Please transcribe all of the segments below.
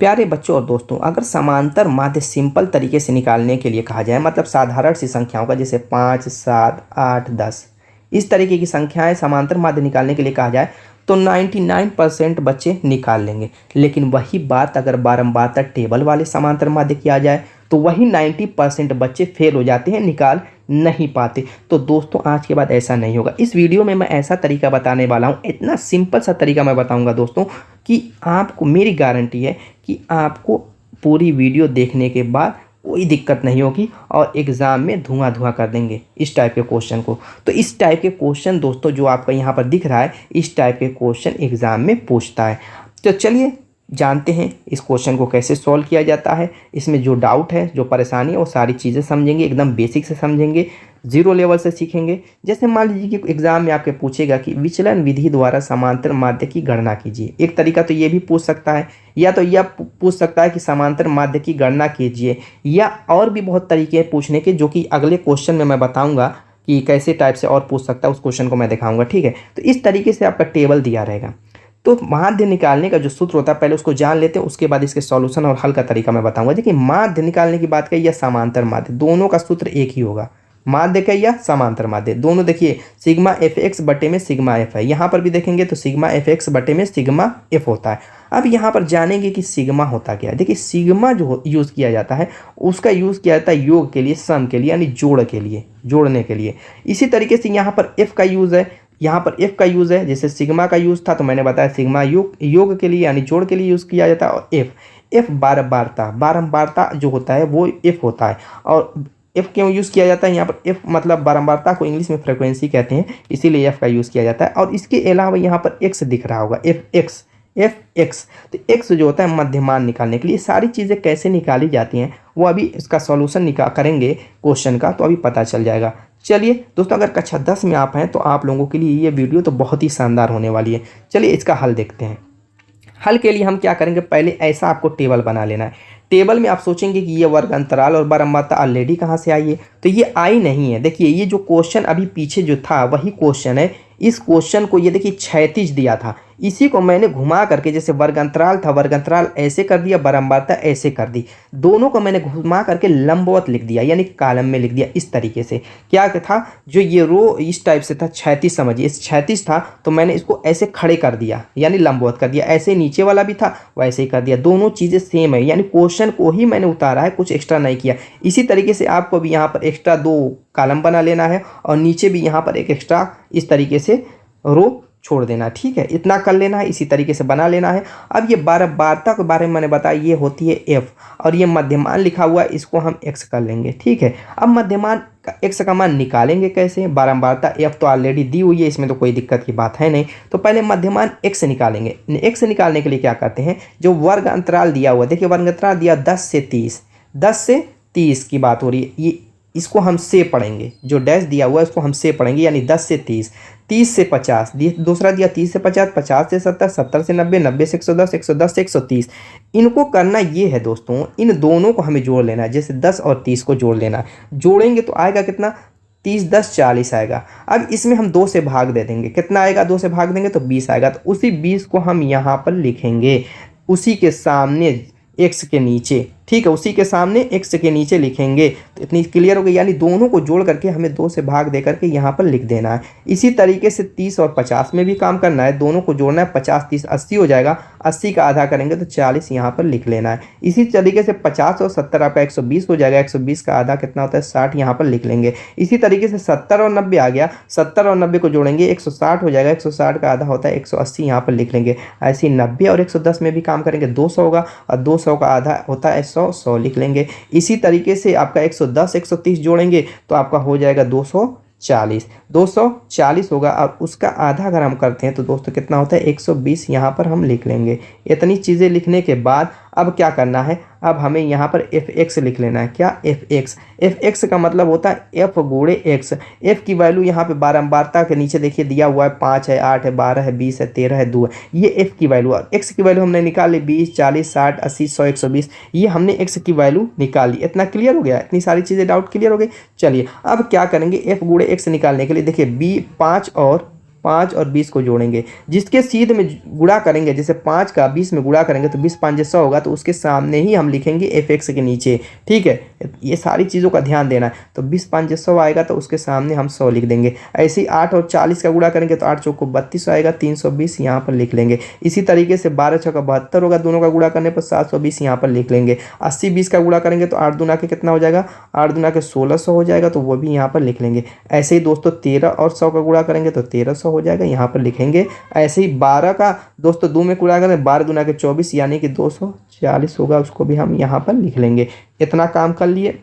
प्यारे बच्चों और दोस्तों, अगर समांतर माध्य सिंपल तरीके से निकालने के लिए कहा जाए, मतलब साधारण सी संख्याओं का, जैसे 5, 7, 8, 10 इस तरीके की संख्याएं समांतर माध्य निकालने के लिए कहा जाए तो 99% बच्चे निकाल लेंगे। लेकिन वही बात अगर बारंबारता टेबल वाले समांतर माध्य किया जाए तो वही 90% बच्चे फेल हो जाते हैं, निकाल नहीं पाते। तो दोस्तों आज के बाद ऐसा नहीं होगा। इस वीडियो में मैं ऐसा तरीका बताने वाला हूँ, इतना सिंपल सा तरीका मैं बताऊँगा दोस्तों कि आपको, मेरी गारंटी है कि आपको पूरी वीडियो देखने के बाद कोई दिक्कत नहीं होगी और एग्ज़ाम में धुआं कर देंगे इस टाइप के क्वेश्चन को। तो इस टाइप के क्वेश्चन दोस्तों जो आपका यहाँ पर दिख रहा है, इस टाइप के क्वेश्चन एग्ज़ाम में पूछता है। तो चलिए जानते हैं इस क्वेश्चन को कैसे सॉल्व किया जाता है। इसमें जो डाउट है, जो परेशानी है, वो सारी चीज़ें समझेंगे, एकदम बेसिक से समझेंगे, जीरो लेवल से सीखेंगे। जैसे मान लीजिए कि एग्जाम में आपके पूछेगा कि विचलन विधि द्वारा समांतर माध्य की गणना कीजिए। एक तरीका तो ये भी पूछ सकता है, या तो यह पूछ सकता है कि समांतर माध्य की गणना कीजिए, या और भी बहुत तरीके हैं पूछने के, जो कि अगले क्वेश्चन में मैं बताऊँगा कि कैसे टाइप से और पूछ सकता है, उस क्वेश्चन को मैं दिखाऊँगा। ठीक है, तो इस तरीके से आपका टेबल दिया रहेगा। तो माध्य निकालने का जो सूत्र होता है पहले उसको जान लेते हैं, उसके बाद इसके सॉल्यूशन और हल का तरीका मैं बताऊंगा। देखिए माध्य निकालने की बात करें या समांतर माध्य, दोनों का सूत्र एक ही होगा। माध्य का या समांतर माध्य दोनों, देखिए सिग्मा एफ एक्स बटे में सिग्मा एफ है। यहाँ पर भी देखेंगे तो सिग्मा एफ एक्स बटे में सिग्मा एफ होता है। अब यहाँ पर जानेंगे कि सिग्मा होता क्या है। देखिए सिग्मा जो यूज़ किया जाता है उसका यूज़ किया जाता है योग के लिए, सम के लिए, यानी जोड़ के लिए, जोड़ने के लिए। इसी तरीके से यहाँ पर एफ का यूज़ है, यहाँ पर एफ का यूज़ है। जैसे सिग्मा का यूज़ था तो मैंने बताया सिग्मा योग के लिए यानी जोड़ के लिए यूज़ किया जाता है। और एफ बारंबारता जो होता है वो एफ होता है। और एफ क्यों यूज़ किया जाता है यहाँ पर, एफ मतलब बारंबारता को इंग्लिश में फ्रिक्वेंसी कहते हैं, इसीलिए एफ का यूज़ किया जाता है। और इसके अलावा यहाँ पर एक्स दिख रहा होगा, एफ एक्स। तो एक्स जो होता है मध्यमान निकालने के लिए। सारी चीज़ें कैसे निकाली जाती हैं वो अभी इसका सॉल्यूशन करेंगे क्वेश्चन का, तो अभी पता चल जाएगा। चलिए दोस्तों, अगर कक्षा 10 में आप हैं तो आप लोगों के लिए ये वीडियो तो बहुत ही शानदार होने वाली है। चलिए इसका हल देखते हैं। हल के लिए हम क्या करेंगे, पहले ऐसा आपको टेबल बना लेना है। टेबल में आप सोचेंगे कि ये वर्ग अंतराल और बारंबारता ऑलरेडी कहाँ से आई है, तो ये आई नहीं है। देखिए ये जो क्वेश्चन अभी पीछे जो था वही क्वेश्चन है। इस क्वेश्चन को ये देखिए क्षैतिज दिया था, इसी को मैंने घुमा करके, जैसे वर्ग अंतराल था, वर्ग अंतराल ऐसे कर दिया, बारंबारता ऐसे कर दी, दोनों को मैंने घुमा करके लंबवत लिख दिया, यानी कॉलम में लिख दिया। इस तरीके से क्या था, जो ये रो इस टाइप से था, क्षैतिज समझिए, इस क्षैतिज था तो मैंने इसको ऐसे खड़े कर दिया, यानी लंबवत कर दिया। ऐसे नीचे वाला भी था वैसे ही कर दिया, दोनों चीज़ें सेम है, यानी क्वेश्चन को ही मैंने उतारा है, कुछ एक्स्ट्रा नहीं किया। इसी तरीके से आपको भी यहाँ पर एक्स्ट्रा 2 कॉलम बना लेना है और नीचे भी यहाँ पर एक एक्स्ट्रा इस तरीके से रो छोड़ देना। ठीक है, इतना कर लेना है, इसी तरीके से बना लेना है। अब ये बारंबारता के बारे में मैंने बताया, ये होती है एफ, और ये मध्यमान लिखा हुआ है, इसको हम एक्स कर लेंगे। ठीक है, अब मध्यमान का एक्स का मान निकालेंगे कैसे। बारंबारता एफ तो ऑलरेडी दी हुई है, इसमें तो कोई दिक्कत की बात है नहीं। तो पहले मध्यमान एक्स निकालेंगे। एक्स निकालने के लिए क्या करते हैं, जो वर्ग अंतराल दिया हुआ, देखिए वर्ग अंतराल दिया 10 से 30, 10 से 30 की बात हो रही है। ये इसको हम से पढ़ेंगे, जो डैश दिया हुआ है उसको हम से पढ़ेंगे, यानी 10 से 30, 30 से 50, दूसरा दिया 30 से 50, 50 से 70, 70 से 90, 90 से 110, 110 से 130। इनको करना ये है दोस्तों, इन दोनों को हमें जोड़ लेना है। जैसे 10 और 30 को जोड़ लेना है, जोड़ेंगे तो आएगा कितना, 30 10 40 आएगा। अब इसमें हम 2 से भाग दे देंगे, कितना आएगा, 2 से भाग देंगे तो 20 आएगा। तो उसी 20 को हम यहाँ पर लिखेंगे, उसी के सामने एक्स के नीचे। ठीक है, उसी के सामने एक्स के नीचे लिखेंगे। तो इतनी क्लियर हो गई, यानी दोनों को जोड़ करके हमें 2 से भाग दे करके यहाँ पर लिख देना है। इसी तरीके से 30 और 50 में भी काम करना है, दोनों को जोड़ना है। 50 30 80 हो जाएगा, 80 का आधा करेंगे तो 40 यहाँ पर लिख लेना है। इसी तरीके से 50 और 70 आपका 120 हो जाएगा, 120 का आधा कितना होता है, 60 यहाँ पर लिख लेंगे। इसी तरीके से 70 और 90 आ गया, 70 और 90 को जोड़ेंगे 160 हो जाएगा, 160 का आधा होता है 180 यहाँ पर लिख लेंगे। ऐसे 90 और 110 में भी काम करेंगे, 200 होगा, और 200 का आधा होता है 100 लिख लेंगे। इसी तरीके से आपका 110 130 जोड़ेंगे तो आपका हो जाएगा 240 होगा, और उसका आधा अगर हम करते हैं तो दोस्तों कितना होता है, 120 यहाँ पर हम लिख लेंगे। इतनी चीज़ें लिखने के बाद अब क्या करना है, अब हमें यहाँ पर एफ एक्स लिख लेना है। क्या, एफ एक्स का मतलब होता है एफ गुणे एक्स। एफ की वैल्यू यहाँ पे बारंबारता के नीचे देखिए दिया हुआ है, 5 है, 8 है, 12 है, 20 है, 13 है, 2 है, ये एफ की वैल्यू। और एक्स की वैल्यू हमने निकाल ली 20 40 60 80 100 120, ये हमने एक्स की वैल्यू निकाल ली। इतना क्लियर हो गया, इतनी सारी चीज़ें डाउट क्लियर हो गई। चलिए अब क्या करेंगे, एफ गुणे एक्स निकालने के लिए देखिए 5 और 5 और 20 को जोड़ेंगे, जिसके सीध में गुणा करेंगे, जैसे 5 का 20 में गुणा करेंगे तो 20 5 100 होगा, तो उसके सामने ही हम लिखेंगे fx के नीचे। ठीक है, ये सारी चीज़ों का ध्यान देना है। तो 20 5 100 आएगा तो उसके सामने हम 100 लिख देंगे। ऐसे ही 8 और 40 का गुणा करेंगे तो 8 चौको 32 आएगा, 320 यहाँ पर लिख लेंगे। इसी तरीके से 12 छक्का 72 होगा, दोनों का गुणा करने पर 720 यहाँ पर लिख लेंगे। 80 20 का गुणा करेंगे तो 8 दूना के कितना हो जाएगा, 8 दूना के 1600 हो जाएगा, तो वो भी यहाँ पर लिख लेंगे। ऐसे ही दोस्तों 13 और 100 का गुणा करेंगे तो 1300 हो जाएगा, यहाँ पर लिखेंगे। ऐसे ही 12 का दोस्तों 2 में गुणा करें, 12 दूना के 24 यानी कि 240 होगा, उसको भी हम यहाँ पर लिख लेंगे। इतना काम कर लिए।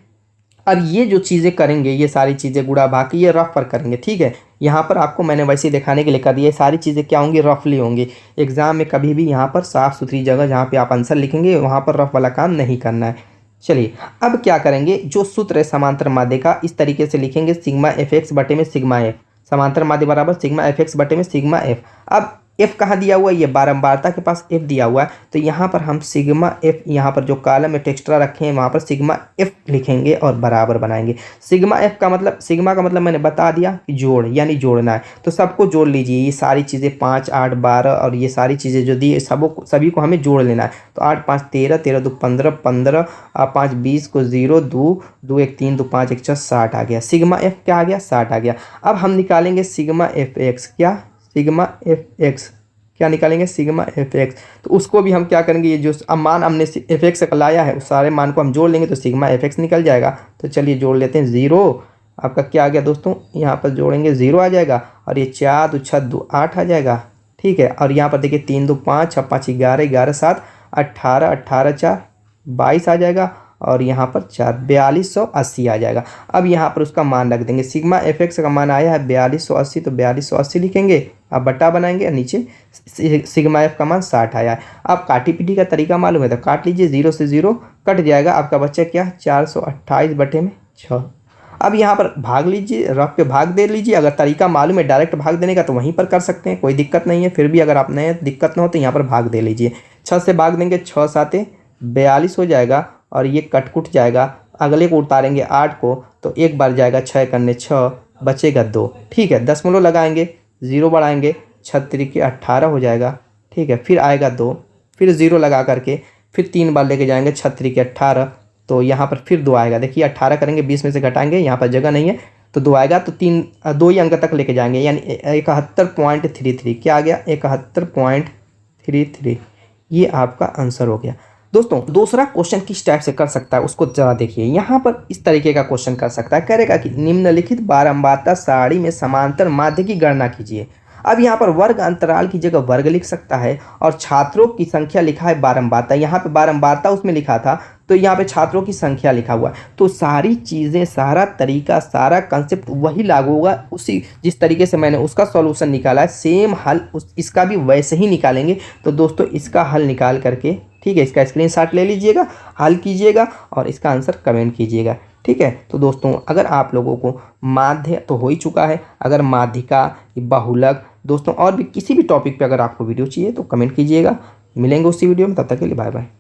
अब ये जो चीज़ें करेंगे, ये सारी चीज़ें गुणा भाग की ये रफ पर करेंगे। ठीक है, यहाँ पर आपको मैंने वैसे ही दिखाने के लिए कर दिया। ये सारी चीज़ें क्या होंगी, रफली होंगी। एग्जाम में कभी भी यहाँ पर साफ़ सुथरी जगह जहाँ पे आप आंसर लिखेंगे वहाँ पर रफ वाला काम नहीं करना है। चलिए अब क्या करेंगे, जो सूत्र है समांतर माध्य का, इस तरीके से लिखेंगे सिग्मा एफ एक्स बटे में सिग्मा एफ। समांतर माध्य बराबर सिग्मा एफ एक्स बटे में सिग्मा एफ। अब एफ कहाँ दिया हुआ है, ये बारंबारता के पास एफ दिया हुआ है, तो यहाँ पर हम सिग्मा एफ, यहाँ पर जो कॉलम में टेक्स्ट्रा रखे हैं वहाँ पर सिग्मा एफ लिखेंगे और बराबर बनाएंगे। सिग्मा एफ का मतलब, सिग्मा का मतलब मैंने बता दिया कि जोड़, यानी जोड़ना है। तो सबको जोड़ लीजिए, ये सारी चीज़ें 5 8 12 और ये सारी चीज़ें जो दी सभी को हमें जोड़ लेना है। तो 8 5 13, 13 2 15, 15 5 20 को 0 2 2 1 3 2 5 1 6 60 आ गया। सिग्मा एफ क्या आ गया, 60 आ गया। अब हम निकालेंगे सिग्मा एफ एक्स, क्या सिग्मा एफ एक्स, क्या निकालेंगे सिग्मा एफ एक्स। तो उसको भी हम क्या करेंगे, ये जो मान हमने एफ एक्स का लाया है उस सारे मान को हम जोड़ लेंगे तो सिग्मा एफ एक्स निकल जाएगा। तो चलिए जोड़ लेते हैं। 0 आपका क्या आ गया दोस्तों, यहाँ पर जोड़ेंगे 0 आ जाएगा, और ये 4 2 6 2 8 आ जाएगा। ठीक है, और यहाँ पर देखिए 3 2 5 6 5 11 11 7 18 18 4 22 आ जाएगा, और यहाँ पर 4 4280 आ जाएगा। अब यहाँ पर उसका मान रख देंगे। सिग्मा एफ एक्स का मान आया है 4280, तो 4280 लिखेंगे। अब बट्टा बनाएंगे, नीचे सिग्मा एफ का मान 60 आया है। अब काटी पीटी का तरीका मालूम है तो काट लीजिए, 0 से 0 कट जाएगा, आपका बच्चा क्या 428 बटे में 6। अब यहाँ पर भाग लीजिए, रफ पे भाग दे लीजिए। अगर तरीका मालूम है डायरेक्ट भाग देने का तो वहीं पर कर सकते हैं, कोई दिक्कत नहीं है। फिर भी अगर आप नए दिक्कत ना हो तो यहाँ पर भाग दे लीजिए। 6 से भाग देंगे, 6 7 42 हो जाएगा, और ये कट जाएगा। अगले को उतारेंगे 8 को, तो एक बार जाएगा 6 करने 6, बचेगा 2। ठीक है, दशमलव लगाएंगे, 0 बढ़ाएंगे, 6 3 18 हो जाएगा। ठीक है, फिर आएगा 2, फिर 0 लगा करके फिर 3 बार लेके जाएंगे, 6 3 18, तो यहाँ पर फिर 2 आएगा। देखिए 18 करेंगे, 20 में से घटाएंगे, यहाँ पर जगह नहीं है तो 2 आएगा, तो 2 ही अंक तक लेके जाएंगे, यानी 71.33। क्या आ गया, 71.33। ये आपका आंसर हो गया। दोस्तों दूसरा क्वेश्चन किस टाइप से कर सकता है उसको जरा देखिए। यहाँ पर इस तरीके का क्वेश्चन कर सकता है, करेगा कि निम्नलिखित बारंबारता सारणी में समांतर माध्य की गणना कीजिए। अब यहाँ पर वर्ग अंतराल की जगह वर्ग लिख सकता है, और छात्रों की संख्या लिखा है बारंबारता, यहाँ पे बारंबारता उसमें लिखा था तो यहाँ पे छात्रों की संख्या लिखा हुआ है। तो सारी चीज़ें, सारा तरीका, सारा कंसेप्ट वही लागू होगा, उसी जिस तरीके से मैंने उसका सॉल्यूशन निकाला है सेम हल इसका भी वैसे ही निकालेंगे। तो दोस्तों इसका हल निकाल करके, ठीक है, इसका स्क्रीनशॉट ले लीजिएगा, हल कीजिएगा और इसका आंसर कमेंट कीजिएगा। ठीक है, तो दोस्तों अगर आप लोगों को माध्य तो हो ही चुका है, अगर माध्यिका, बहुलक, दोस्तों और भी किसी भी टॉपिक पे अगर आपको वीडियो चाहिए तो कमेंट कीजिएगा। मिलेंगे उसी वीडियो में, तब तक के लिए बाय बाय।